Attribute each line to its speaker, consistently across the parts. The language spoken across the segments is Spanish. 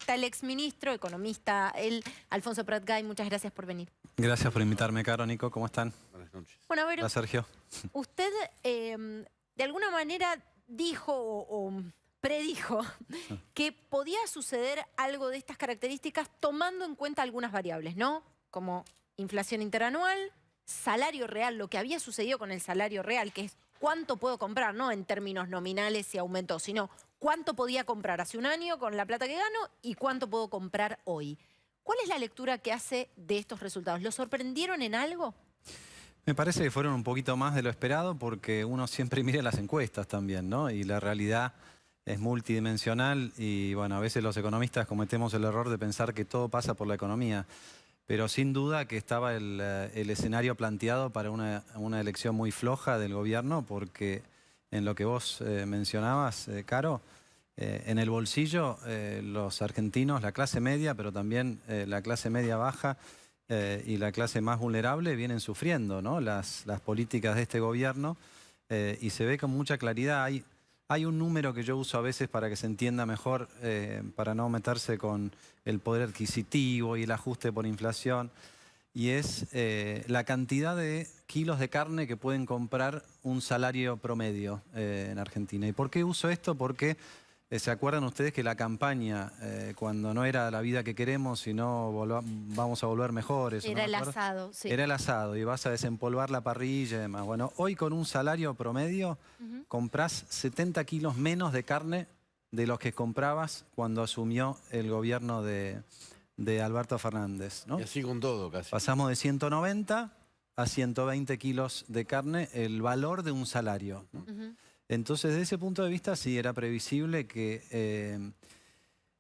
Speaker 1: está el exministro, economista, Alfonso Prat-Gay. Muchas gracias por venir.
Speaker 2: Gracias por invitarme, Caro, Nico. ¿Cómo están?
Speaker 3: Buenas noches.
Speaker 1: Bueno, a ver,
Speaker 2: Hola, Sergio.
Speaker 1: usted de alguna manera dijo o predijo que podía suceder algo de estas características tomando en cuenta algunas variables, ¿no? Como inflación interanual, salario real, lo que había sucedido con el salario real, que es cuánto puedo comprar, no en términos nominales si aumentó, sino cuánto podía comprar hace un año con la plata que gano y cuánto puedo comprar hoy. ¿Cuál es la lectura que hace de estos resultados? ¿Lo sorprendieron en algo?
Speaker 2: Me parece que fueron un poquito más de lo esperado porque uno siempre mira las encuestas también, ¿no? Y la realidad es multidimensional y, bueno, a veces los economistas cometemos el error de pensar que todo pasa por la economía. Pero sin duda que estaba el escenario planteado para una elección muy floja del gobierno porque en lo que vos mencionabas, Caro, en el bolsillo los argentinos, la clase media, pero también la clase media baja y la clase más vulnerable vienen sufriendo, ¿no? las políticas de este gobierno y se ve con mucha claridad. Hay un número que yo uso a veces para que se entienda mejor, para no meterse con el poder adquisitivo y el ajuste por inflación, y es la cantidad de kilos de carne que pueden comprar un salario promedio en Argentina. ¿Y por qué uso esto? Porque ¿se acuerdan ustedes que la campaña, cuando no era la vida que queremos, sino vamos a volver mejores?
Speaker 1: Era el asado, sí.
Speaker 2: Era el asado y vas a desempolvar la parrilla y demás. Bueno, hoy con un salario promedio comprás 70 kilos menos de carne de los que comprabas cuando asumió el gobierno de Alberto Fernández, ¿no?
Speaker 3: Y así con todo casi.
Speaker 2: Pasamos de 190 a 120 kilos de carne, el valor de un salario, ¿no? Entonces, desde ese punto de vista, sí era previsible que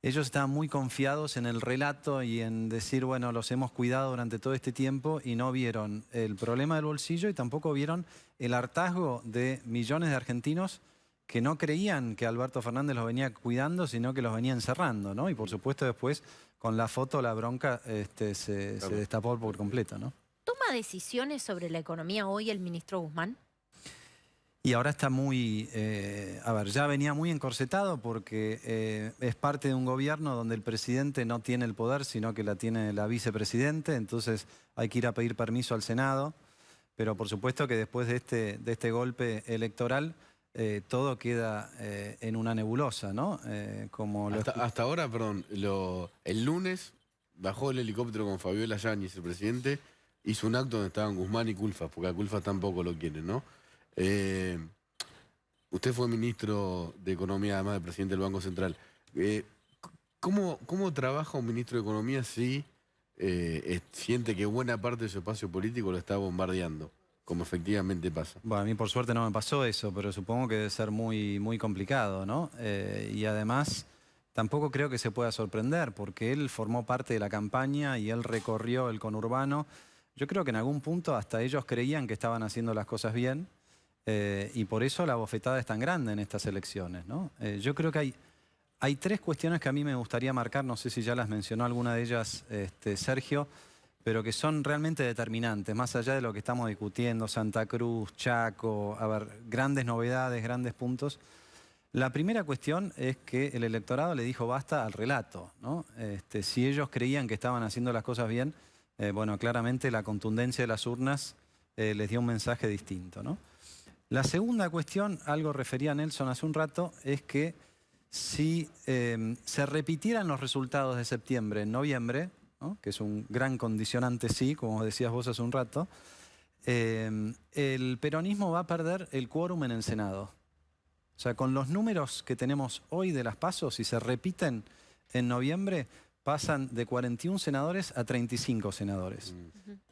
Speaker 2: ellos estaban muy confiados en el relato y en decir, bueno, los hemos cuidado durante todo este tiempo y no vieron el problema del bolsillo y tampoco vieron el hartazgo de millones de argentinos que no creían que Alberto Fernández los venía cuidando, sino que los venía encerrando, ¿no? Y por supuesto después, con la foto, la bronca se destapó por completo, ¿no?
Speaker 1: ¿Toma decisiones sobre la economía hoy el ministro Guzmán?
Speaker 2: Y ahora está muy, a ver, ya venía muy encorsetado porque es parte de un gobierno donde el presidente no tiene el poder, sino que la tiene la vicepresidente, entonces hay que ir a pedir permiso al Senado, pero por supuesto que después de este golpe electoral todo queda en una nebulosa, ¿no?
Speaker 3: Hasta ahora, perdón, el lunes bajó el helicóptero con Fabiola Yáñez, el presidente, hizo un acto donde estaban Guzmán y Culfas, porque a Culfas tampoco lo quieren, ¿no? Usted fue ministro de Economía, además de presidente del Banco Central. ¿Cómo trabaja un ministro de Economía si siente que buena parte de su espacio político lo está bombardeando, como efectivamente pasa?
Speaker 2: Bueno, a mí por suerte no me pasó eso, pero supongo que debe ser muy, muy complicado, ¿no? Y además tampoco creo que se pueda sorprender, porque él formó parte de la campaña y él recorrió el conurbano. Yo creo que en algún punto hasta ellos creían que estaban haciendo las cosas bien. Y por eso la bofetada es tan grande en estas elecciones, ¿no? Yo creo que hay tres cuestiones que a mí me gustaría marcar, no sé si ya las mencionó alguna de ellas Sergio, pero que son realmente determinantes, más allá de lo que estamos discutiendo, Santa Cruz, Chaco, a ver, grandes novedades, grandes puntos. La primera cuestión es que el electorado le dijo basta al relato, ¿no? Si ellos creían que estaban haciendo las cosas bien, bueno, claramente la contundencia de las urnas les dio un mensaje distinto, ¿no? La segunda cuestión, algo refería Nelson hace un rato, es que si se repitieran los resultados de septiembre en noviembre, ¿no? Que es un gran condicionante, sí, como decías vos hace un rato, el peronismo va a perder el quórum en el Senado. O sea, con los números que tenemos hoy de las PASO, si se repiten en noviembre, pasan de 41 senadores a 35 senadores.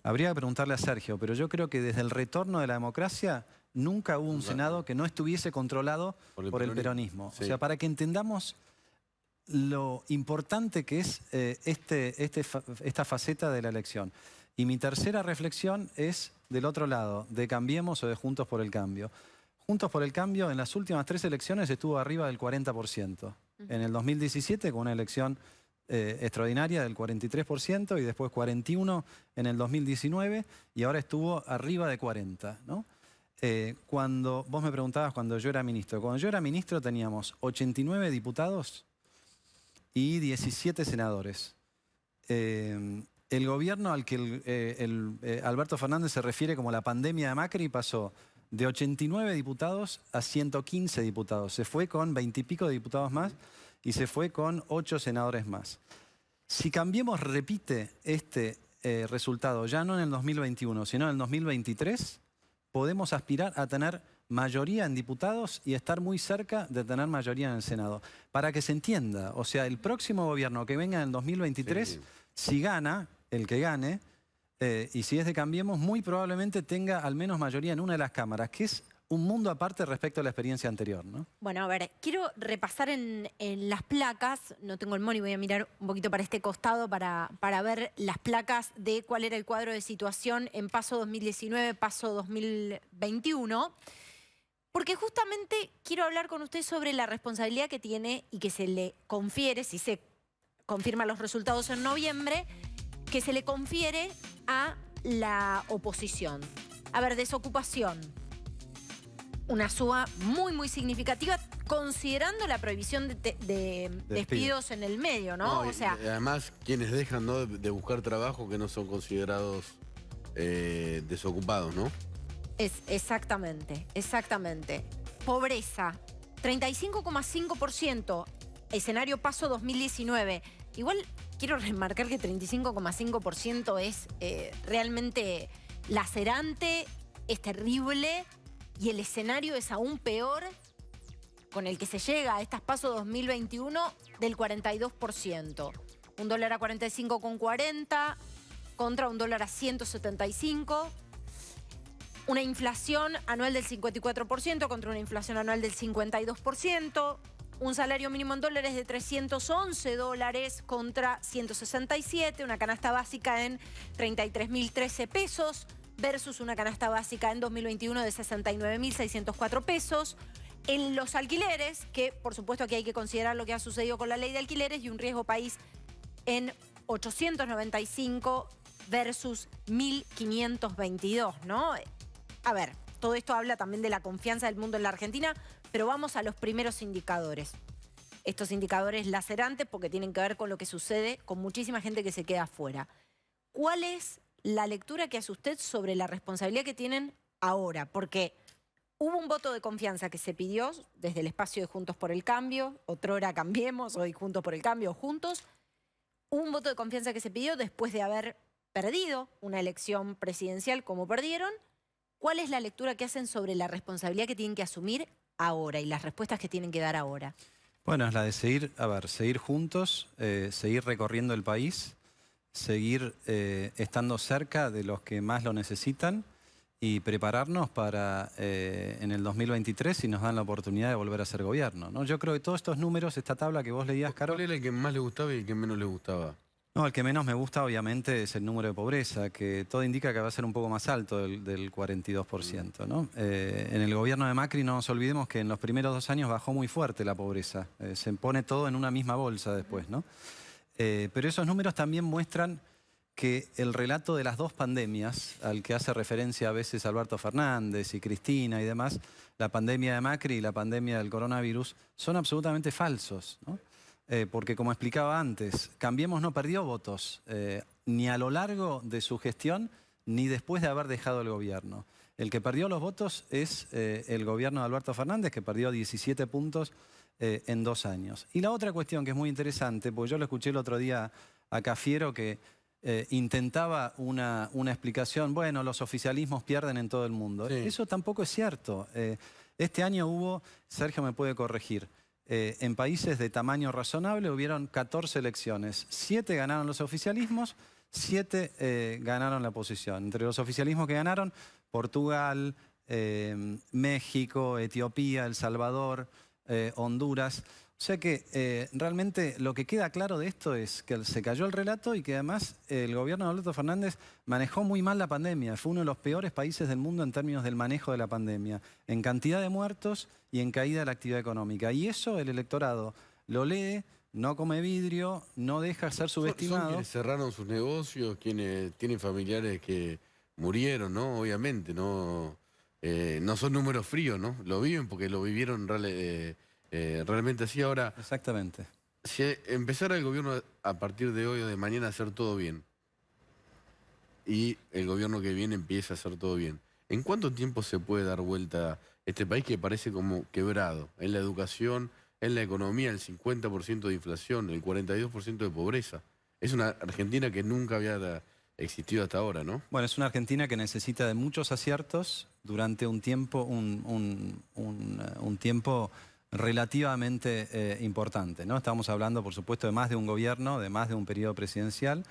Speaker 2: Habría que preguntarle a Sergio, pero yo creo que desde el retorno de la democracia nunca hubo un Senado que no estuviese controlado por el peronismo. Sí. O sea, para que entendamos lo importante que es esta faceta de la elección. Y mi tercera reflexión es del otro lado, de Cambiemos o de Juntos por el Cambio. Juntos por el Cambio en las últimas 3 elecciones estuvo arriba del 40%. En el 2017 con una elección extraordinaria del 43% y después 41% en el 2019 y ahora estuvo arriba de 40%, ¿no? Cuando vos me preguntabas cuando yo era ministro teníamos 89 diputados y 17 senadores. El gobierno al que Alberto Fernández se refiere como la pandemia de Macri pasó de 89 diputados a 115 diputados. Se fue con 20 y pico de diputados más y se fue con 8 senadores más. Si Cambiemos repite este resultado, ya no en el 2021, sino en el 2023, podemos aspirar a tener mayoría en diputados y estar muy cerca de tener mayoría en el Senado. Para que se entienda, o sea, el próximo gobierno que venga en el 2023,
Speaker 3: Sí.
Speaker 2: si gana, el que gane, y si es de Cambiemos, muy probablemente tenga al menos mayoría en una de las cámaras, que es un mundo aparte respecto a la experiencia anterior, ¿no?
Speaker 1: Bueno, a ver, quiero repasar en las placas, no tengo el money, voy a mirar un poquito para este costado para ver las placas de cuál era el cuadro de situación en PASO 2019, PASO 2021, porque justamente quiero hablar con usted sobre la responsabilidad que tiene y que se le confiere, si se confirman los resultados en noviembre, que se le confiere a la oposición. A ver, desocupación. Una suba muy significativa, considerando la prohibición de despidos en el medio, ¿no? O sea,
Speaker 3: además, quienes dejan, ¿no?, de buscar trabajo que no son considerados desocupados, ¿no?
Speaker 1: Exactamente. Pobreza, 35,5%, escenario PASO 2019. Igual quiero remarcar que 35,5% es realmente lacerante, es terrible. Y el escenario es aún peor, con el que se llega a estas PASO 2021, del 42%. Un dólar a 45,40 contra un dólar a 175. Una inflación anual del 54% contra una inflación anual del 52%. Un salario mínimo en dólares de 311 dólares contra 167. Una canasta básica en 33.013 pesos. Versus una canasta básica en 2021 de 69.604 pesos. En los alquileres, que por supuesto aquí hay que considerar lo que ha sucedido con la ley de alquileres, y un riesgo país en 895 versus 1.522, ¿no? A ver, todo esto habla también de la confianza del mundo en la Argentina, pero vamos a los primeros indicadores. Estos indicadores lacerantes porque tienen que ver con lo que sucede con muchísima gente que se queda afuera. ¿Cuál es la lectura que hace usted sobre la responsabilidad que tienen ahora? Porque hubo un voto de confianza que se pidió desde el espacio de Juntos por el Cambio, otrora Cambiemos, hoy Juntos por el Cambio, Juntos. Hubo un voto de confianza que se pidió después de haber perdido una elección presidencial como perdieron. ¿Cuál es la lectura que hacen sobre la responsabilidad que tienen que asumir ahora y las respuestas que tienen que dar ahora?
Speaker 2: Bueno, es la de seguir juntos, seguir recorriendo el país, seguir estando cerca de los que más lo necesitan y prepararnos para en el 2023 si nos dan la oportunidad de volver a ser gobierno, ¿no? Yo creo que todos estos números, esta tabla que vos leías, Caro...
Speaker 3: ¿Cuál era el que más le gustaba y el que menos le gustaba?
Speaker 2: No, el que menos me gusta obviamente es el número de pobreza, que todo indica que va a ser un poco más alto del 42%, ¿no? En el gobierno de Macri no nos olvidemos que en los primeros 2 años bajó muy fuerte la pobreza. Se pone todo en una misma bolsa después, ¿no? Pero esos números también muestran que el relato de las 2 pandemias, al que hace referencia a veces Alberto Fernández y Cristina y demás, la pandemia de Macri y la pandemia del coronavirus, son absolutamente falsos, ¿no? Porque como explicaba antes, Cambiemos no perdió votos, ni a lo largo de su gestión, ni después de haber dejado el gobierno. El que perdió los votos es el gobierno de Alberto Fernández, que perdió 17 puntos en 2 años. Y la otra cuestión que es muy interesante, porque yo lo escuché el otro día a Cafiero, que intentaba una explicación, bueno, los oficialismos pierden en todo el mundo.
Speaker 3: Sí.
Speaker 2: Eso tampoco es cierto. Este año hubo, Sergio me puede corregir, en países de tamaño razonable hubieron 14 elecciones. 7 ganaron los oficialismos, 7 ganaron la oposición. Entre los oficialismos que ganaron, Portugal, México, Etiopía, El Salvador, Honduras. O sea que realmente lo que queda claro de esto es que se cayó el relato y que además el gobierno de Alberto Fernández manejó muy mal la pandemia. Fue uno de los peores países del mundo en términos del manejo de la pandemia, en cantidad de muertos y en caída de la actividad económica. Y eso el electorado lo lee, no come vidrio, no deja ser subestimado.
Speaker 3: Son quienes cerraron sus negocios, quienes tienen familiares que murieron, ¿no? Obviamente, no son números fríos, ¿no? Lo viven porque lo vivieron realmente así. Ahora,
Speaker 2: Exactamente.
Speaker 3: Si empezara el gobierno a partir de hoy o de mañana a hacer todo bien, y el gobierno que viene empieza a hacer todo bien, ¿en cuánto tiempo se puede dar vuelta este país que parece como quebrado? En la educación, en la economía, el 50% de inflación, el 42% de pobreza. Es una Argentina que nunca había existido hasta ahora, ¿no?
Speaker 2: Bueno, es una Argentina que necesita de muchos aciertos durante un tiempo, un tiempo relativamente importante, ¿no? Estamos hablando, por supuesto, de más de un gobierno, de más de un periodo presidencial,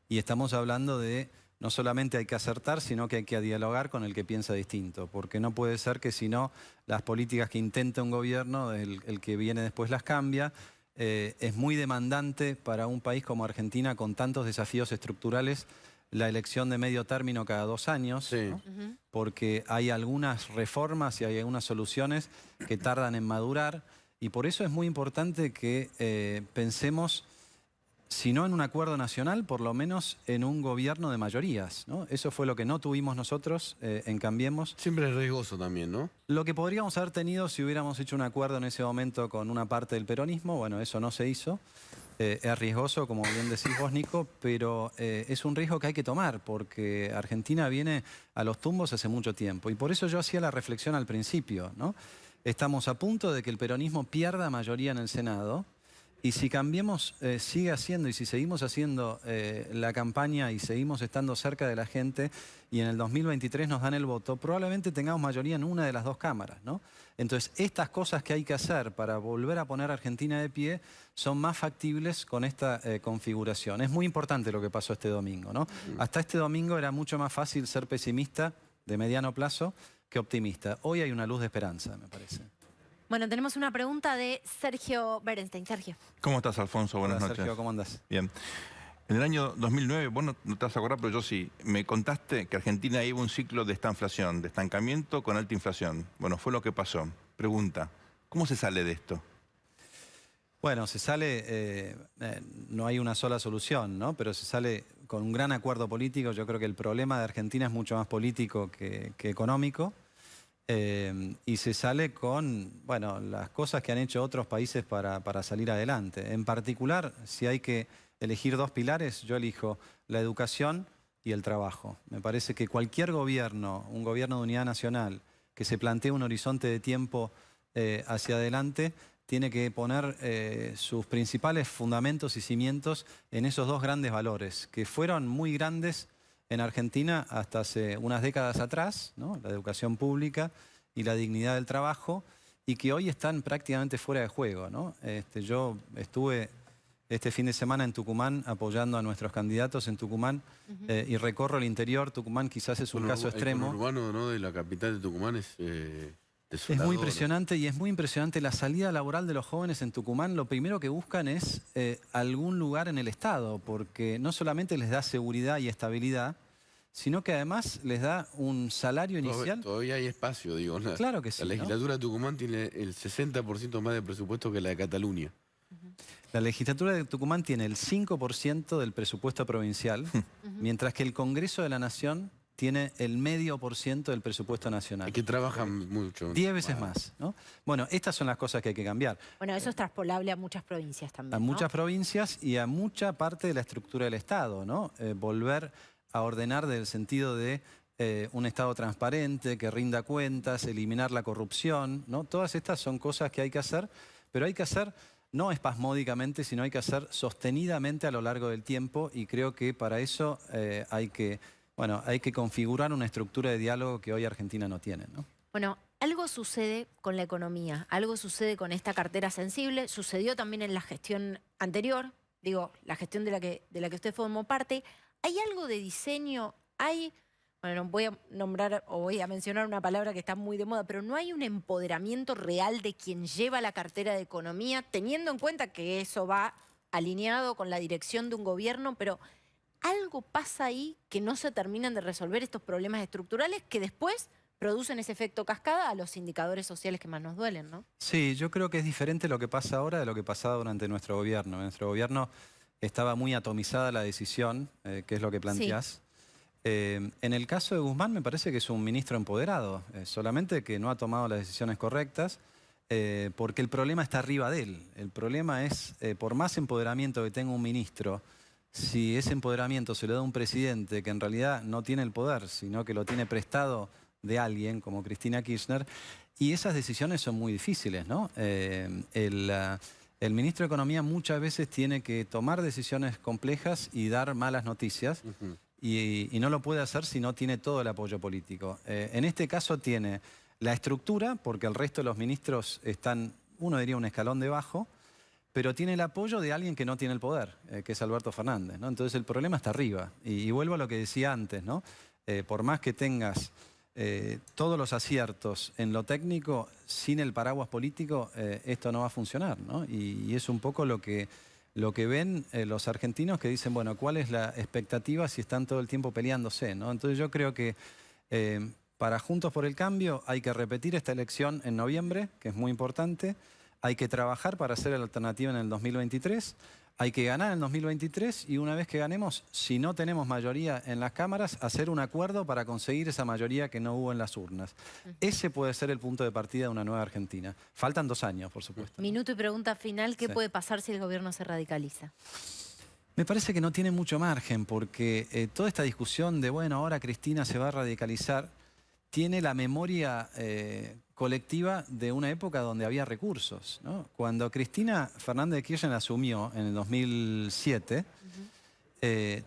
Speaker 2: y estamos hablando de no solamente hay que acertar, sino que hay que dialogar con el que piensa distinto, porque no puede ser que si no, las políticas que intenta un gobierno, el que viene después las cambia. Es muy demandante para un país como Argentina con tantos desafíos estructurales la elección de medio término cada 2 años,
Speaker 3: Sí.
Speaker 2: ¿no? Porque hay algunas reformas y hay algunas soluciones que tardan en madurar y por eso es muy importante que pensemos, si no en un acuerdo nacional, por lo menos en un gobierno de mayorías, ¿no? Eso fue lo que no tuvimos nosotros en Cambiemos.
Speaker 3: Siempre es riesgoso también, ¿no?
Speaker 2: Lo que podríamos haber tenido si hubiéramos hecho un acuerdo en ese momento con una parte del peronismo, bueno, eso no se hizo. Es riesgoso, como bien decís vos, Nico, pero es un riesgo que hay que tomar porque Argentina viene a los tumbos hace mucho tiempo. Y por eso yo hacía la reflexión al principio, ¿no? Estamos a punto de que el peronismo pierda mayoría en el Senado. Y si Cambiemos sigue haciendo y si seguimos haciendo la campaña y seguimos estando cerca de la gente y en el 2023 nos dan el voto, probablemente tengamos mayoría en una de las 2 cámaras, ¿no? Entonces, estas cosas que hay que hacer para volver a poner a Argentina de pie son más factibles con esta configuración. Es muy importante lo que pasó este domingo, ¿no? Hasta este domingo era mucho más fácil ser pesimista de mediano plazo que optimista. Hoy hay una luz de esperanza, me parece.
Speaker 1: Bueno, tenemos una pregunta de Sergio Berenstein. Sergio.
Speaker 4: ¿Cómo estás, Alfonso? Buenas
Speaker 2: Hola,
Speaker 4: noches.
Speaker 2: Sergio, ¿cómo andás?
Speaker 4: Bien. En el año 2009, vos no te vas a acordar, pero yo sí, me contaste que Argentina iba un ciclo de estanflación, de estancamiento con alta inflación. Bueno, fue lo que pasó. Pregunta, ¿cómo se sale de esto?
Speaker 2: Bueno, se sale, no hay una sola solución, ¿no? Pero se sale con un gran acuerdo político. Yo creo que el problema de Argentina es mucho más político que económico. Y se sale con, bueno, las cosas que han hecho otros países para salir adelante. En particular, si hay que elegir 2 pilares, yo elijo la educación y el trabajo. Me parece que cualquier gobierno, un gobierno de unidad nacional, que se plantee un horizonte de tiempo hacia adelante, tiene que poner sus principales fundamentos y cimientos en esos 2 grandes valores, que fueron muy grandes en Argentina hasta hace unas décadas atrás, ¿no? La educación pública y la dignidad del trabajo, y que hoy están prácticamente fuera de juego, ¿no? Yo estuve este fin de semana en Tucumán apoyando a nuestros candidatos en Tucumán y recorro el interior. Tucumán quizás es un caso extremo.
Speaker 3: El urbano, ¿no?, de la capital de Tucumán es
Speaker 2: Es muy impresionante y es muy impresionante la salida laboral de los jóvenes en Tucumán. Lo primero que buscan es algún lugar en el Estado, porque no solamente les da seguridad y estabilidad, sino que además les da un salario inicial.
Speaker 3: Todavía hay espacio, digo.
Speaker 2: Claro que sí,
Speaker 3: La
Speaker 2: ¿no?
Speaker 3: legislatura de Tucumán tiene el 60% más de presupuesto que la de Cataluña.
Speaker 2: La legislatura de Tucumán tiene el 5% del presupuesto provincial, mientras que el Congreso de la Nación tiene el 0,5% del presupuesto nacional.
Speaker 3: Es que trabajan mucho.
Speaker 2: 10 veces más, ¿no? Bueno, estas son las cosas que hay que cambiar.
Speaker 1: Bueno, eso es traspolable a muchas provincias también,
Speaker 2: A
Speaker 1: ¿no?
Speaker 2: muchas provincias y a mucha parte de la estructura del Estado, ¿no? Volver a ordenar del sentido de un Estado transparente, que rinda cuentas, eliminar la corrupción, ¿no? Todas estas son cosas que hay que hacer, pero hay que hacer no espasmódicamente, sino hay que hacer sostenidamente a lo largo del tiempo y creo que para eso hay que configurar una estructura de diálogo que hoy Argentina no tiene, ¿no?
Speaker 1: Bueno, algo sucede con la economía, algo sucede con esta cartera sensible, sucedió también en la gestión anterior, digo, la gestión de la que usted formó parte. ¿Hay algo de diseño? Bueno, voy a nombrar o voy a mencionar una palabra que está muy de moda, pero no hay un empoderamiento real de quien lleva la cartera de economía, teniendo en cuenta que eso va alineado con la dirección de un gobierno, pero algo pasa ahí que no se terminan de resolver estos problemas estructurales que después producen ese efecto cascada a los indicadores sociales que más nos duelen, ¿no?
Speaker 2: Sí, yo creo que es diferente lo que pasa ahora de lo que pasaba durante nuestro gobierno. En nuestro gobierno estaba muy atomizada la decisión, que es lo que planteás.
Speaker 1: Sí.
Speaker 2: En el caso de Guzmán me parece que es un ministro empoderado, solamente que no ha tomado las decisiones correctas. porque el problema está arriba de él. El problema es, por más empoderamiento que tenga un ministro, si ese empoderamiento se lo da a un presidente que en realidad no tiene el poder, sino que lo tiene prestado de alguien como Cristina Kirchner, y esas decisiones son muy difíciles, ¿no? El ministro de Economía muchas veces tiene que tomar decisiones complejas y dar malas noticias, y no lo puede hacer si no tiene todo el apoyo político. En este caso tiene la estructura, porque el resto de los ministros están, uno diría, un escalón debajo, pero tiene el apoyo de alguien que no tiene el poder, que es Alberto Fernández, ¿no? Entonces el problema está arriba. Y vuelvo a lo que decía antes, ¿no? Por más que tengas todos los aciertos en lo técnico, sin el paraguas político, esto no va a funcionar, ¿no? Y es un poco lo que ven los argentinos, que dicen, bueno, ¿cuál es la expectativa si están todo el tiempo peleándose, ¿no? Entonces yo creo que para Juntos por el Cambio hay que repetir esta elección en noviembre, que es muy importante. Hay que trabajar para hacer la alternativa en el 2023. Hay que ganar en el 2023 y una vez que ganemos, si no tenemos mayoría en las cámaras, hacer un acuerdo para conseguir esa mayoría que no hubo en las urnas. Ese puede ser el punto de partida de una nueva Argentina. Faltan 2 años, por supuesto.
Speaker 1: Minuto y pregunta final, ¿qué puede pasar si el gobierno se radicaliza?
Speaker 2: Me parece que no tiene mucho margen porque toda esta discusión de, bueno, ahora Cristina se va a radicalizar, tiene la memoria colectiva de una época donde había recursos, ¿no? Cuando Cristina Fernández de Kirchner asumió en el 2007,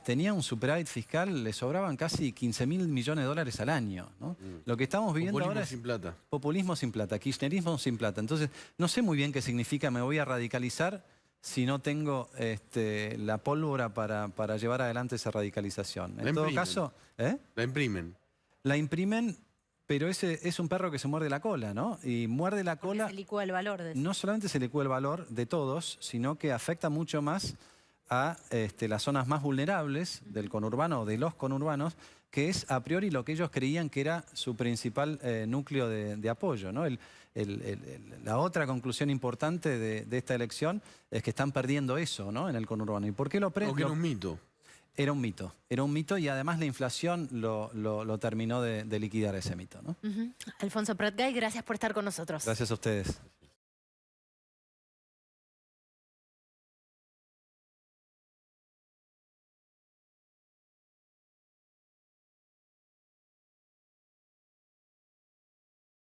Speaker 2: tenía un superávit fiscal, le sobraban casi 15.000 millones de dólares al año, ¿no? Lo que estamos viviendo ahora es
Speaker 3: sin plata.
Speaker 2: Populismo sin plata, kirchnerismo sin plata. Entonces, no sé muy bien qué significa me voy a radicalizar si no tengo la pólvora para llevar adelante esa radicalización. En todo caso,
Speaker 3: La imprimen.
Speaker 2: La imprimen, pero ese es un perro que se muerde la cola, ¿no? Y muerde la cola.
Speaker 1: Se licúa el valor de eso.
Speaker 2: No solamente se licúa el valor de todos, sino que afecta mucho más a las zonas más vulnerables del conurbano o de los conurbanos, que es a priori lo que ellos creían que era su principal núcleo de apoyo, ¿no? La otra conclusión importante de esta elección es que están perdiendo eso, ¿no? En el conurbano. ¿Y por qué lo
Speaker 3: Porque era un mito.
Speaker 2: Era un mito y además la inflación lo terminó de liquidar ese mito, ¿no?
Speaker 1: Alfonso Pratgay, gracias por estar con nosotros.
Speaker 2: Gracias a ustedes.